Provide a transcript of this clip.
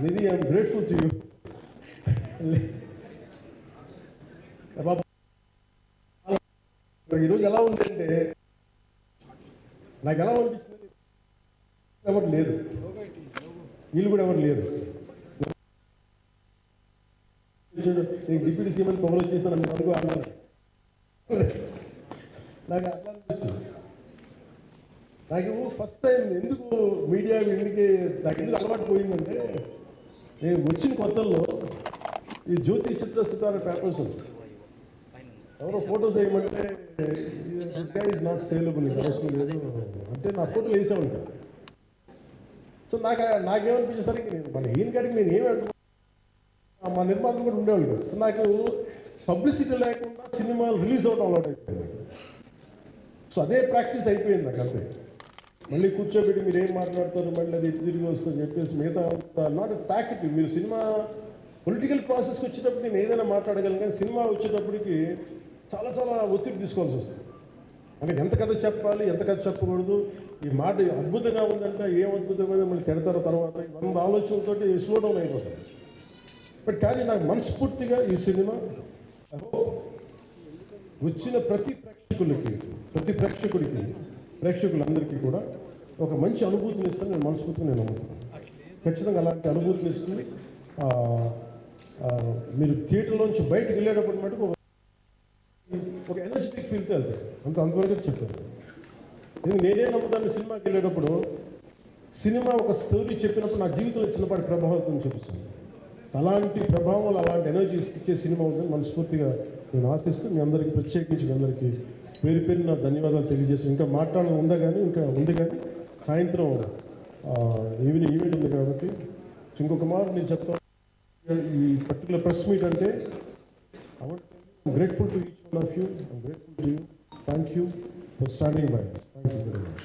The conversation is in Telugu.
Nidhi, I'm grateful to you. ఈరోజు ఎలా ఉందంటే నాకు ఎలా అనిపించింది, ఎవరు లేరు, వీళ్ళు కూడా ఎవరు లేరు. నేను డిప్యూటీ సీఎం పొగలు వచ్చేసాను అని అనుకో అన్నారు. నాకు అట్లా అనిపిస్తుంది. నాకు ఫస్ట్ టైం ఎందుకు మీడియా ఇంటికి నాకు ఎందుకు అలవాటు పోయిందంటే, నేను వచ్చిన కొత్తల్లో ఈ జ్యోతి చిత్ర సితార పేపర్స్ ఎవరో ఫోటోస్ వేయమంటే this guy is not saleable అవసరం లేదు అంటే నా ఫోటోలు వేసామంట. సో నాకేమనిపించేసరికి నేను మన ఈయన కాడికి నేను ఏమి అంటున్నాను, మా నిర్మాతలు కూడా ఉండేవాళ్ళు. సో నాకు పబ్లిసిటీ లేకుండా సినిమాలు రిలీజ్ అవ్వడం అలవాటు అయిపోయింది. సో అదే ప్రాక్టీస్ అయిపోయింది నాకు అంతే. మళ్ళీ కూర్చోబెట్టి మీరు ఏం మాట్లాడతారు, మళ్ళీ అది తిరిగి వస్తుందని చెప్పేసి మిగతా నాట్ ప్యాకెట్. మీరు సినిమా పొలిటికల్ ప్రాసెస్కి వచ్చేటప్పుడు నేను ఏదైనా మాట్లాడగలను, కానీ సినిమా వచ్చేటప్పటికి చాలా చాలా ఒత్తిడి తీసుకోవాల్సి వస్తుంది. అంటే ఎంత కథ చెప్పాలి, ఎంత కథ చెప్పకూడదు, ఈ మాట అద్భుతంగా ఉందంటే ఏం అద్భుతంగా మళ్ళీ తిడతారో తర్వాత 100 ఆలోచనలతో స్లో డౌన్ అయిపోతుంది. బట్ కానీ నాకు మనస్ఫూర్తిగా ఈ సినిమా వచ్చిన ప్రతి ప్రేక్షకులందరికీ కూడా ఒక మంచి అనుభూతిని ఇస్తాను. నేను మనస్ఫూర్తిగా నేను నమ్ముతున్నాను. ఖచ్చితంగా అలాంటి అనుభూతిని ఇస్తుంది. మీరు థియేటర్లోంచి బయటకు వెళ్ళేటప్పుడు మటుకు ఒక ఎనర్జెటిక్ ఫీల్తో వెళ్తారు. అంతవరకు చెప్పాను. నేనే నమ్ముతాను, సినిమాకి వెళ్ళేటప్పుడు సినిమా ఒక స్టోరీ చెప్పినప్పుడు నా జీవితంలో చిన్నపాటి ప్రభావం చూపిస్తుంది. అలాంటి ప్రభావం, అలాంటి ఎనర్జీ ఇచ్చే సినిమా ఉందని మనస్ఫూర్తిగా నేను ఆశిస్తూ మీ అందరికీ ప్రత్యేకించి మీ అందరికీ పేరు పేరున ధన్యవాదాలు తెలియజేస్తాను. ఇంకా మాట్లాడడం ఉంది కానీ సాయంత్రం ఈవెంట్ ఉంది కాబట్టి ఇంకొక మాట నేను చెప్తాను. ఈ పర్టికులర్ ప్రెస్ మీట్ అంటే I'm grateful to each one of you. I'm grateful to you. Thank you for standing by us. Thank you very much.